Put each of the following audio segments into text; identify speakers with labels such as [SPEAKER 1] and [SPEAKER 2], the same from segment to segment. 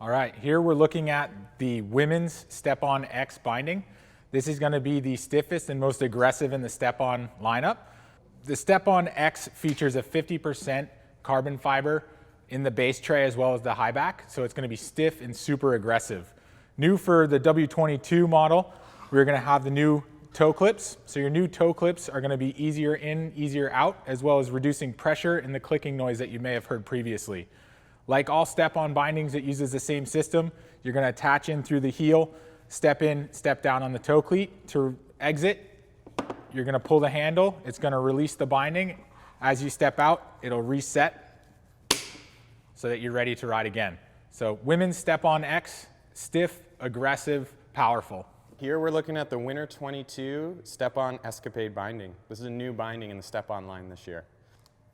[SPEAKER 1] All right, here we're looking at the women's StepOn X binding. This is going to be the stiffest and most aggressive in the StepOn lineup. The StepOn X features a 50% carbon fiber in the base tray as well as the high back, so it's going to be stiff and super aggressive. New for the W22 model, we're going to have the new toe clips. So your new toe clips are going to be easier in, easier out, as well as reducing pressure and the clicking noise that you may have heard previously. Like all StepOn bindings, it uses the same system. You're going to attach in through the heel, step in, step down on the toe cleat. To exit, you're going to pull the handle. It's going to release the binding. As you step out, it'll reset so that you're ready to ride again. So women's StepOn X, stiff, aggressive, powerful.
[SPEAKER 2] Here we're looking at the Winter 22 StepOn Escapade binding. This is a new binding in the StepOn line this year.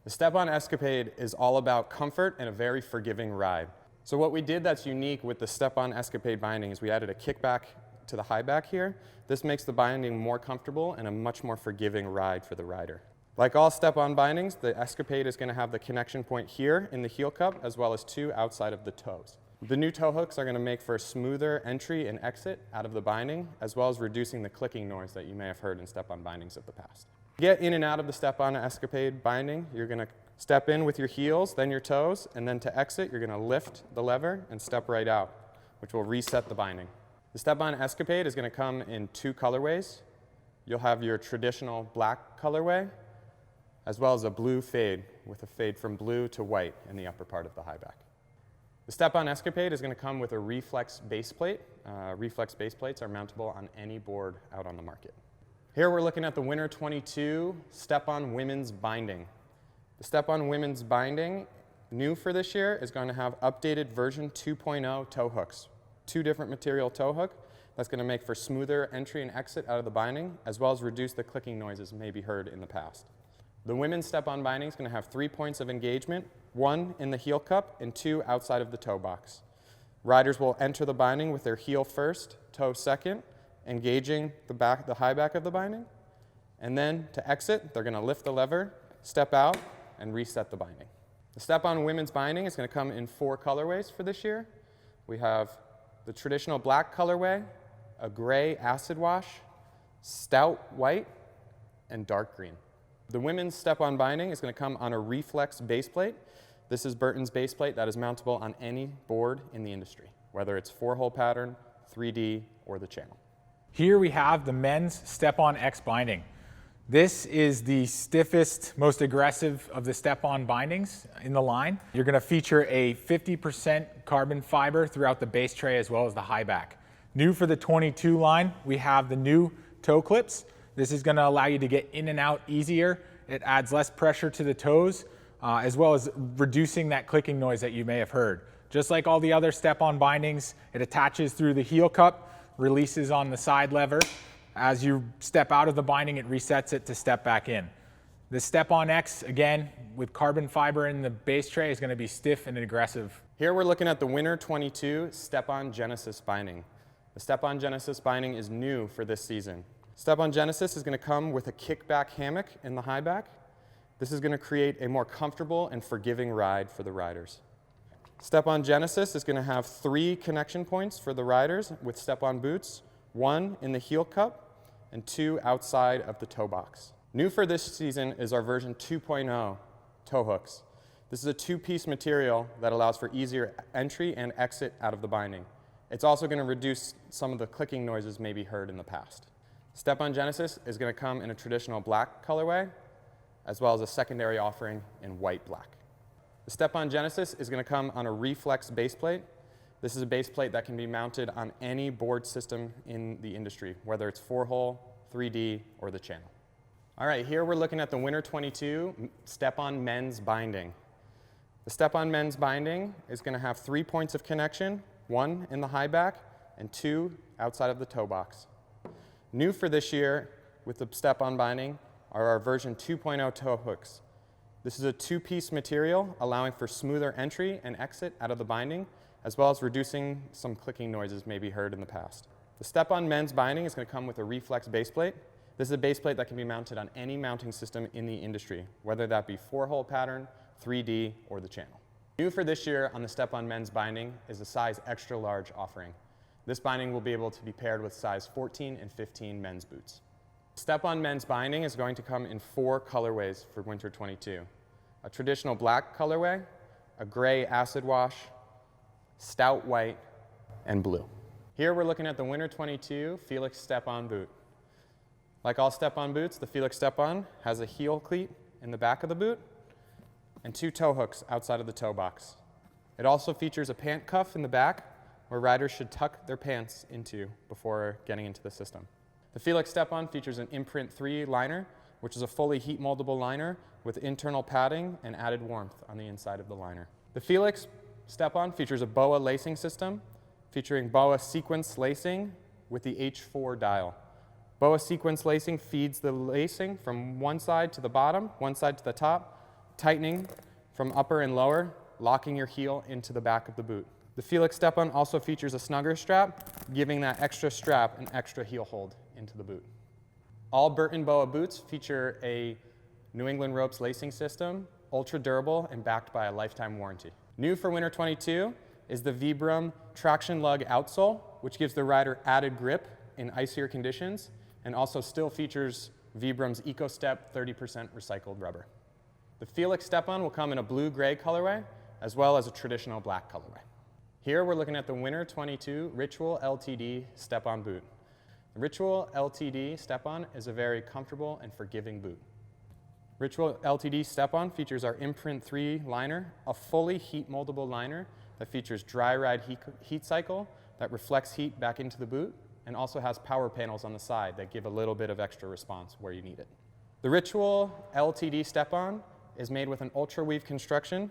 [SPEAKER 2] The StepOn Escapade is all about comfort and a very forgiving ride. So what we did that's unique with the StepOn Escapade binding is we added a kickback to the high back here. This makes the binding more comfortable and a much more forgiving ride for the rider. Like all StepOn bindings, the Escapade is going to have the connection point here in the heel cup as well as two outside of the toes. The new toe hooks are going to make for a smoother entry and exit out of the binding, as well as reducing the clicking noise that you may have heard in StepOn bindings of the past. To get in and out of the StepOn Escapade binding, you're going to step in with your heels, then your toes, and then to exit, you're going to lift the lever and step right out, which will reset the binding. The StepOn Escapade is going to come in two colorways. You'll have your traditional black colorway, as well as a blue fade, with a fade from blue to white in the upper part of the high back. The StepOn Escapade is going to come with a reflex base plate. Reflex base plates are mountable on any board out on the market. Here we're looking at the Winter 22 StepOn Women's Binding. The StepOn Women's Binding, new for this year, is going to have updated version 2.0 toe hooks. Two different material toe hook that's going to make for smoother entry and exit out of the binding, as well as reduce the clicking noises maybe heard in the past. The women's StepOn binding is going to have 3 points of engagement, 1 in the heel cup and 2 outside of the toe box. Riders will enter the binding with their heel first, toe second, engaging the high back of the binding. And then to exit, they're going to lift the lever, step out, and reset the binding. The StepOn women's binding is going to come in 4 colorways for this year. We have the traditional black colorway, a gray acid wash, stout white, and dark green. The women's StepOn binding is going to come on a reflex base plate. This is Burton's base plate that is mountable on any board in the industry, whether it's 4-hole pattern, 3D, or the channel.
[SPEAKER 1] Here we have the men's StepOn X binding. This is the stiffest, most aggressive of the StepOn bindings in the line. You're going to feature a 50% carbon fiber throughout the base tray as well as the high back. New for the 22 line, we have the new toe clips. This is going to allow you to get in and out easier. It adds less pressure to the toes, as well as reducing that clicking noise that you may have heard. Just like all the other StepOn bindings, it attaches through the heel cup, releases on the side lever. As you step out of the binding, it resets it to step back in. The StepOn X, again, with carbon fiber in the base tray, is going to be stiff and aggressive.
[SPEAKER 2] Here we're looking at the Winter 22 StepOn Genesis binding. The StepOn Genesis binding is new for this season. StepOn Genesis is going to come with a kickback hammock in the high back. This is going to create a more comfortable and forgiving ride for the riders. StepOn Genesis is going to have 3 connection points for the riders with StepOn boots, 1 in the heel cup and 2 outside of the toe box. New for this season is our version 2.0 toe hooks. This is a 2-piece material that allows for easier entry and exit out of the binding. It's also going to reduce some of the clicking noises maybe heard in the past. StepOn Genesis is going to come in a traditional black colorway, as well as a secondary offering in white black. The StepOn Genesis is going to come on a reflex base plate. This is a base plate that can be mounted on any board system in the industry, whether it's 4-hole, 3D, or the channel. All right, here we're looking at the Winter 22 StepOn Men's Binding. The StepOn Men's Binding is going to have 3 points of connection, 1 in the high back and 2 outside of the toe box. New for this year with the StepOn binding are our version 2.0 toe hooks. This is a 2-piece material allowing for smoother entry and exit out of the binding, as well as reducing some clicking noises maybe heard in the past. The StepOn Men's binding is going to come with a reflex base plate. This is a base plate that can be mounted on any mounting system in the industry, whether that be 4-hole pattern, 3D, or the channel. New for this year on the StepOn men's binding is a size extra large offering. This binding will be able to be paired with size 14 and 15 men's boots. StepOn men's binding is going to come in 4 colorways for winter 22. A traditional black colorway, a gray acid wash, stout white, and blue. Here we're looking at the winter 22 Felix StepOn boot. Like all StepOn boots, the Felix StepOn has a heel cleat in the back of the boot and 2 toe hooks outside of the toe box. It also features a pant cuff in the back where riders should tuck their pants into before getting into the system. The Felix StepOn features an Imprint 3 liner, which is a fully heat moldable liner with internal padding and added warmth on the inside of the liner. The Felix StepOn features a BOA lacing system featuring BOA sequence lacing with the H4 dial. BOA sequence lacing feeds the lacing from one side to the bottom, one side to the top, tightening from upper and lower, locking your heel into the back of the boot. The Felix StepOn also features a snugger strap, giving that extra strap an extra heel hold into the boot. All Burton BOA boots feature a New England Ropes lacing system, ultra durable and backed by a lifetime warranty. New for winter 22 is the Vibram traction lug outsole, which gives the rider added grip in icier conditions and also still features Vibram's EcoStep 30% recycled rubber. The Felix StepOn will come in a blue-gray colorway as well as a traditional black colorway. Here we're looking at the winter 22 Ritual LTD StepOn boot. The Ritual LTD StepOn is a very comfortable and forgiving boot. Ritual LTD StepOn features our Imprint 3 liner, a fully heat moldable liner that features dry ride heat cycle that reflects heat back into the boot and also has power panels on the side that give a little bit of extra response where you need it. The Ritual LTD StepOn is made with an ultra weave construction.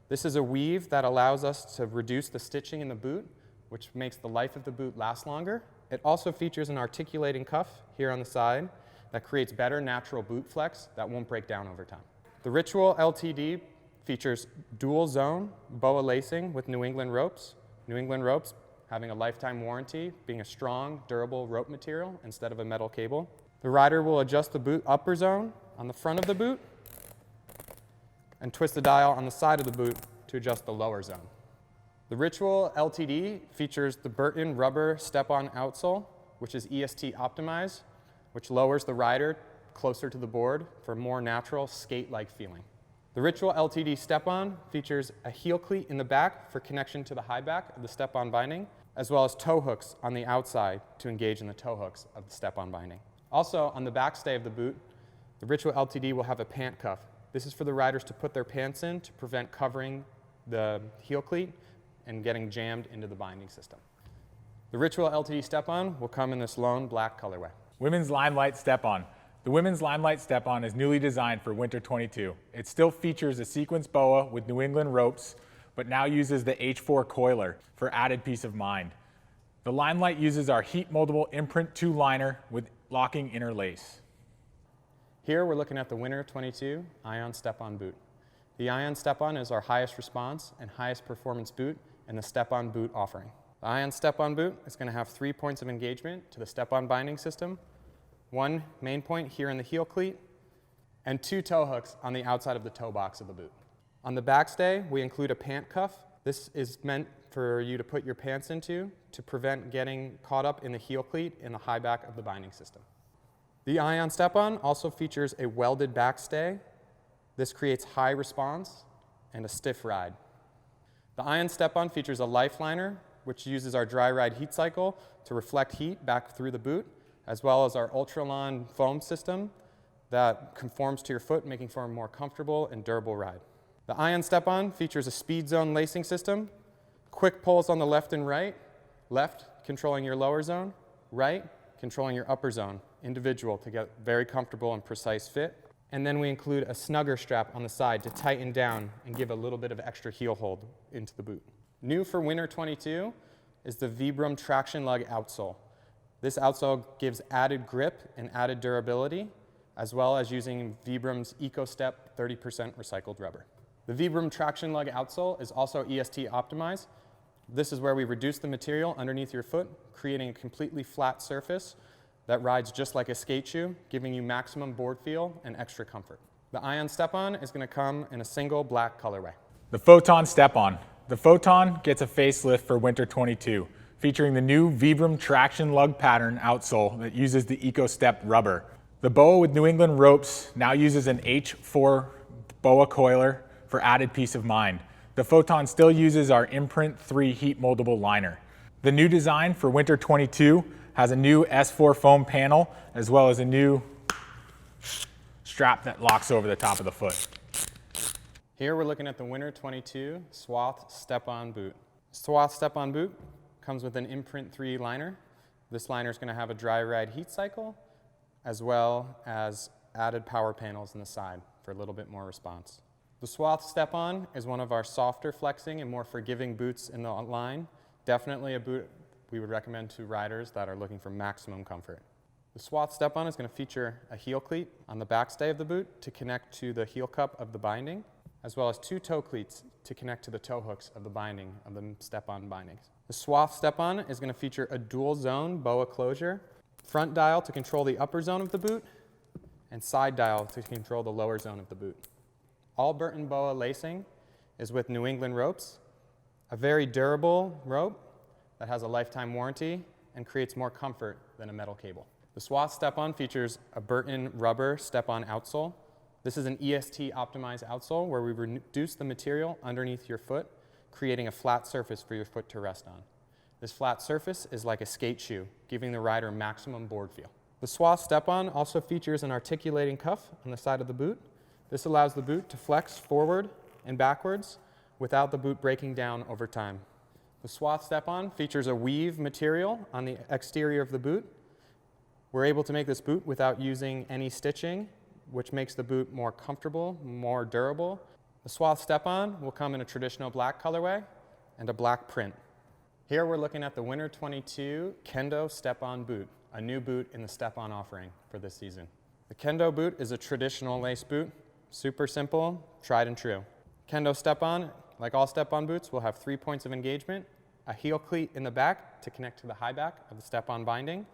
[SPEAKER 2] This is a weave that allows us to reduce the stitching in the boot, which makes the life of the boot last longer. It also features an articulating cuff here on the side that creates better natural boot flex that won't break down over time. The Ritual LTD features dual zone BOA lacing with New England Ropes. New England Ropes having a lifetime warranty, being a strong, durable rope material instead of a metal cable. The rider will adjust the boot upper zone on the front of the boot and twist the dial on the side of the boot to adjust the lower zone. The Ritual LTD features the Burton rubber StepOn outsole, which is EST optimized, which lowers the rider closer to the board for a more natural skate-like feeling. The Ritual LTD StepOn features a heel cleat in the back for connection to the high back of the StepOn binding, as well as toe hooks on the outside to engage in the toe hooks of the StepOn binding. Also, on the backstay of the boot, the Ritual LTD will have a pant cuff. This is for the riders to put their pants in to prevent covering the heel cleat and getting jammed into the binding system. The Ritual LTD StepOn will come in this lone black colorway.
[SPEAKER 1] Women's Limelight StepOn. The Women's Limelight StepOn is newly designed for winter 22. It still features a sequence BOA with New England Ropes, but now uses the H4 coiler for added peace of mind. The Limelight uses our heat moldable Imprint 2 liner with locking inner lace.
[SPEAKER 2] Here we're looking at the winter 22 Ion StepOn boot. The Ion StepOn is our highest response and highest performance boot in the StepOn boot offering. The Ion StepOn boot is going to have 3 points of engagement to the StepOn binding system, 1 main point here in the heel cleat, and 2 toe hooks on the outside of the toe box of the boot. On the backstay, we include a pant cuff. This is meant for you to put your pants into to prevent getting caught up in the heel cleat in the high back of the binding system. The Ion StepOn also features a welded backstay. This creates high response and a stiff ride. The Ion StepOn features a life liner, which uses our dry ride heat cycle to reflect heat back through the boot, as well as our Ultralon foam system that conforms to your foot, making for a more comfortable and durable ride. The Ion StepOn features a speed zone lacing system, quick pulls on the left and right, left controlling your lower zone, right controlling your upper zone, individual to get very comfortable and precise fit. And then we include a snugger strap on the side to tighten down and give a little bit of extra heel hold into the boot. New for winter 22 is the Vibram traction lug outsole. This outsole gives added grip and added durability, as well as using Vibram's EcoStep 30% recycled rubber. The Vibram traction lug outsole is also EST optimized. This is where we reduce the material underneath your foot, creating a completely flat surface that rides just like a skate shoe, giving you maximum board feel and extra comfort. The Ion StepOn is going to come in a single black colorway.
[SPEAKER 1] The Photon StepOn. The Photon gets a facelift for Winter 22, featuring the new Vibram traction lug pattern outsole that uses the EcoStep rubber. The BOA with New England ropes now uses an H4 BOA coiler for added peace of mind. The Photon still uses our Imprint 3 heat moldable liner. The new design for Winter 22 has a new S4 foam panel as well as a new strap that locks over the top of the foot.
[SPEAKER 2] Here we're looking at the Winter 22 Swath StepOn boot. Swath StepOn boot comes with an Imprint 3 liner. This liner is going to have a dry ride heat cycle as well as added power panels on the side for a little bit more response. The Swath StepOn is one of our softer flexing and more forgiving boots in the line. Definitely a boot we would recommend to riders that are looking for maximum comfort. The Swath StepOn is going to feature a heel cleat on the backstay of the boot to connect to the heel cup of the binding, as well as 2 toe cleats to connect to the toe hooks of the binding of the StepOn bindings. The Swath StepOn is going to feature a dual zone BOA closure, front dial to control the upper zone of the boot, and side dial to control the lower zone of the boot. All Burton BOA lacing is with New England ropes, a very durable rope that has a lifetime warranty and creates more comfort than a metal cable. The Swath StepOn features a Burton rubber StepOn outsole. This is an EST optimized outsole where we reduce the material underneath your foot, creating a flat surface for your foot to rest on. This flat surface is like a skate shoe, giving the rider maximum board feel. The Swath StepOn also features an articulating cuff on the side of the boot. This allows the boot to flex forward and backwards without the boot breaking down over time. The Swath StepOn features a weave material on the exterior of the boot. We're able to make this boot without using any stitching, which makes the boot more comfortable, more durable. The Swath StepOn will come in a traditional black colorway and a black print. Here we're looking at the Winter 22 Kendo StepOn boot, a new boot in the StepOn offering for this season. The Kendo boot is a traditional lace boot, super simple, tried and true. Kendo StepOn, like all StepOn boots, will have 3 points of engagement, a heel cleat in the back to connect to the high back of the StepOn binding,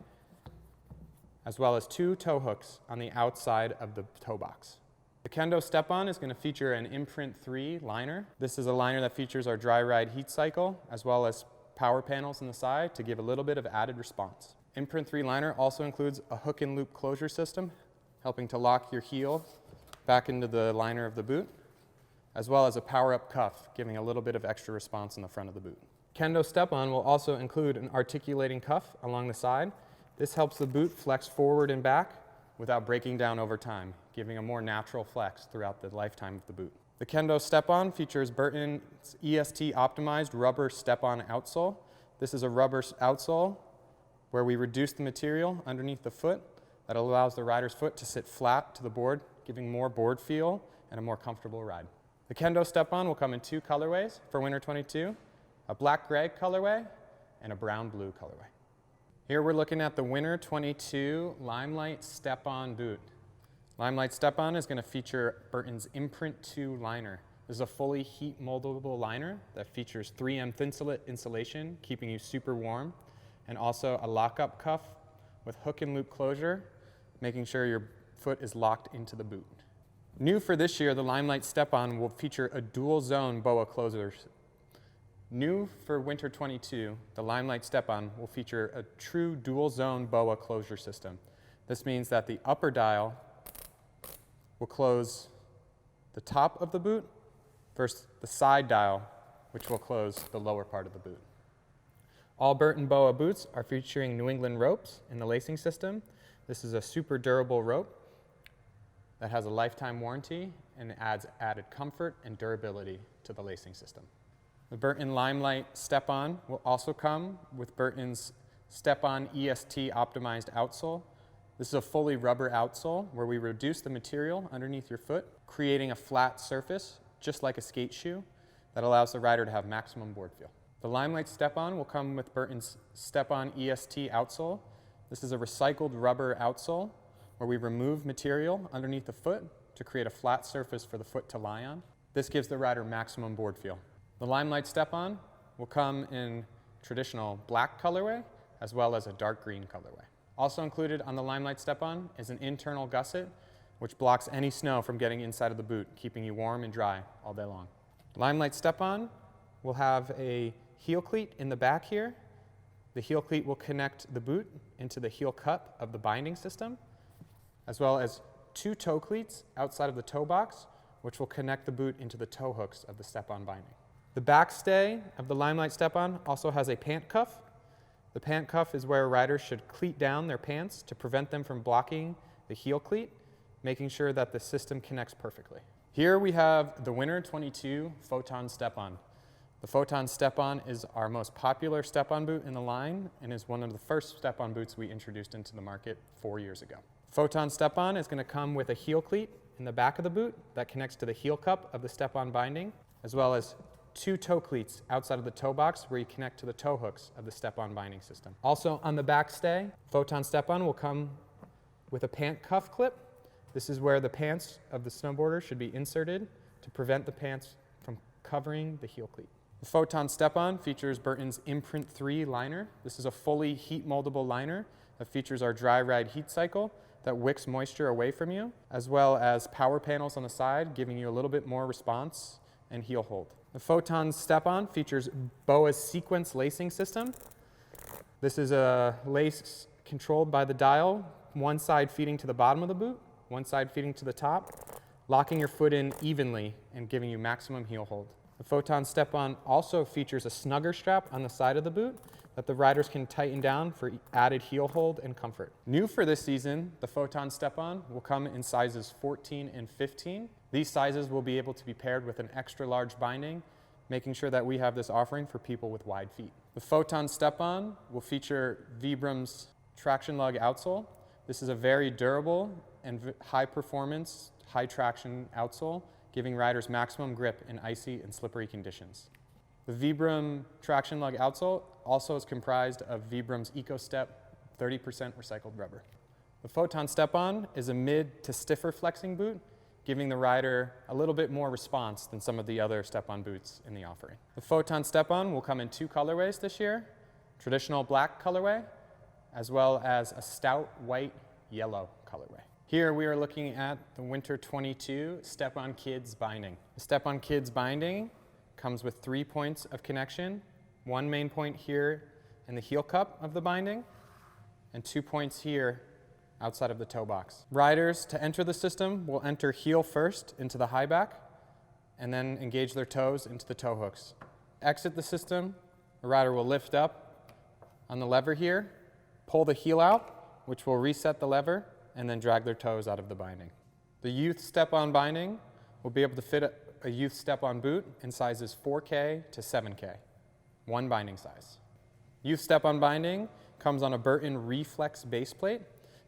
[SPEAKER 2] as well as 2 toe hooks on the outside of the toe box. The Kendo StepOn is going to feature an Imprint 3 liner. This is a liner that features our dry ride heat cycle, as well as power panels on the side to give a little bit of added response. Imprint 3 liner also includes a hook and loop closure system, helping to lock your heel back into the liner of the boot, as well as a power-up cuff, giving a little bit of extra response in the front of the boot. Kendo StepOn will also include an articulating cuff along the side. This helps the boot flex forward and back without breaking down over time, giving a more natural flex throughout the lifetime of the boot. The Kendo StepOn features Burton's EST optimized rubber StepOn outsole. This is a rubber outsole where we reduce the material underneath the foot that allows the rider's foot to sit flat to the board, giving more board feel and a more comfortable ride. The Kendo StepOn will come in 2 colorways for Winter 22, a black-gray colorway and a brown-blue colorway. Here we're looking at the Winter 22 Limelight StepOn boot. Limelight StepOn is going to feature Burton's Imprint 2 liner. This is a fully heat moldable liner that features 3M Thinsulate insulation, keeping you super warm, and also a lock-up cuff with hook and loop closure, making sure your foot is locked into the boot. New for this year, the Limelight StepOn will feature a dual zone BOA closure. New for Winter 22, the Limelight StepOn will feature a true dual zone BOA closure system. This means that the upper dial will close the top of the boot versus the side dial, which will close the lower part of the boot. All Burton BOA boots are featuring New England ropes in the lacing system. This is a super durable rope that has a lifetime warranty and adds added comfort and durability to the lacing system. The Burton Limelight StepOn will also come with Burton's StepOn EST optimized outsole. This is a fully rubber outsole where we reduce the material underneath your foot, creating a flat surface, just like a skate shoe, that allows the rider to have maximum board feel. The Limelight StepOn will come with Burton's StepOn EST outsole. This is a recycled rubber outsole where we remove material underneath the foot to create a flat surface for the foot to lie on. This gives the rider maximum board feel. The Limelight StepOn will come in traditional black colorway as well as a dark green colorway. Also included on the Limelight StepOn is an internal gusset which blocks any snow from getting inside of the boot, keeping you warm and dry all day long. Limelight StepOn will have a heel cleat in the back here. The heel cleat will connect the boot into the heel cup of the binding system, as well as 2 toe cleats outside of the toe box, which will connect the boot into the toe hooks of the StepOn binding. The backstay of the Limelight StepOn also has a pant cuff. The pant cuff is where riders should cleat down their pants to prevent them from blocking the heel cleat, making sure that the system connects perfectly. Here we have the Winter 22 Photon StepOn. The Photon StepOn is our most popular StepOn boot in the line and is one of the first StepOn boots we introduced into the market 4 years ago. Photon StepOn is going to come with a heel cleat in the back of the boot that connects to the heel cup of the StepOn binding, as well as 2 toe cleats outside of the toe box where you connect to the toe hooks of the StepOn binding system. Also on the backstay, Photon StepOn will come with a pant cuff clip. This is where the pants of the snowboarder should be inserted to prevent the pants from covering the heel cleat. The Photon StepOn features Burton's Imprint 3 liner. This is a fully heat moldable liner that features our dry ride heat cycle that wicks moisture away from you, as well as power panels on the side, giving you a little bit more response and heel hold. The Photon StepOn features BOA's sequence lacing system. This is a lace controlled by the dial, one side feeding to the bottom of the boot, one side feeding to the top, locking your foot in evenly and giving you maximum heel hold. The Photon StepOn also features a snugger strap on the side of the boot that the riders can tighten down for added heel hold and comfort. New for this season, the Photon StepOn will come in sizes 14 and 15. These sizes will be able to be paired with an extra large binding, making sure that we have this offering for people with wide feet. The Photon StepOn will feature Vibram's traction lug outsole. This is a very durable and high performance, high traction outsole, giving riders maximum grip in icy and slippery conditions. The Vibram traction lug outsole also is comprised of Vibram's EcoStep 30% recycled rubber. The Photon StepOn is a mid to stiffer flexing boot, giving the rider a little bit more response than some of the other StepOn boots in the offering. The Photon StepOn will come in 2 colorways this year, traditional black colorway, as well as a stout white yellow colorway. Here we are looking at the Winter 22 StepOn Kids binding. The StepOn Kids binding comes with 3 points of connection, 1 main point here in the heel cup of the binding, and 2 points here outside of the toe box. Riders, to enter the system, will enter heel first into the high back, and then engage their toes into the toe hooks. Exit the system, the rider will lift up on the lever here, pull the heel out, which will reset the lever, and then drag their toes out of the binding. The Youth StepOn binding will be able to fit a Youth StepOn boot in sizes 4K to 7K, 1 binding size. Youth StepOn binding comes on a Burton Reflex base plate.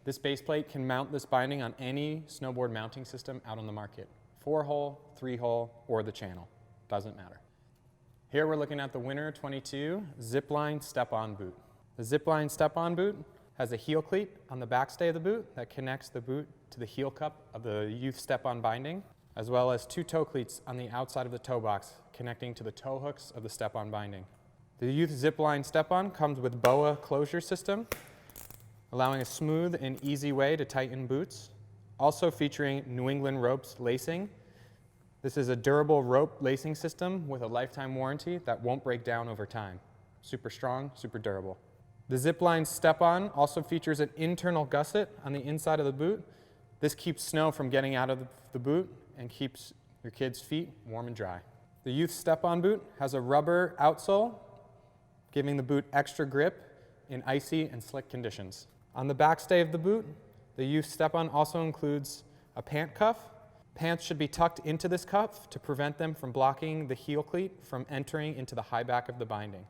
[SPEAKER 2] This base plate can mount this binding on any snowboard mounting system out on the market, 4-hole, 3-hole, or the channel, doesn't matter. Here we're looking at the Winter 22 Zipline StepOn boot. The Zipline StepOn boot has a heel cleat on the backstay of the boot that connects the boot to the heel cup of the Youth StepOn binding, as well as 2 toe cleats on the outside of the toe box connecting to the toe hooks of the StepOn binding. The Youth Zipline StepOn comes with BOA closure system, allowing a smooth and easy way to tighten boots, also featuring New England ropes lacing. This is a durable rope lacing system with a lifetime warranty that won't break down over time. Super strong, super durable. The Zipline StepOn also features an internal gusset on the inside of the boot. This keeps snow from getting out of the boot and keeps your kids' feet warm and dry. The Youth StepOn boot has a rubber outsole, giving the boot extra grip in icy and slick conditions. On the backstay of the boot, the Youth StepOn also includes a pant cuff. Pants should be tucked into this cuff to prevent them from blocking the heel cleat from entering into the high back of the binding.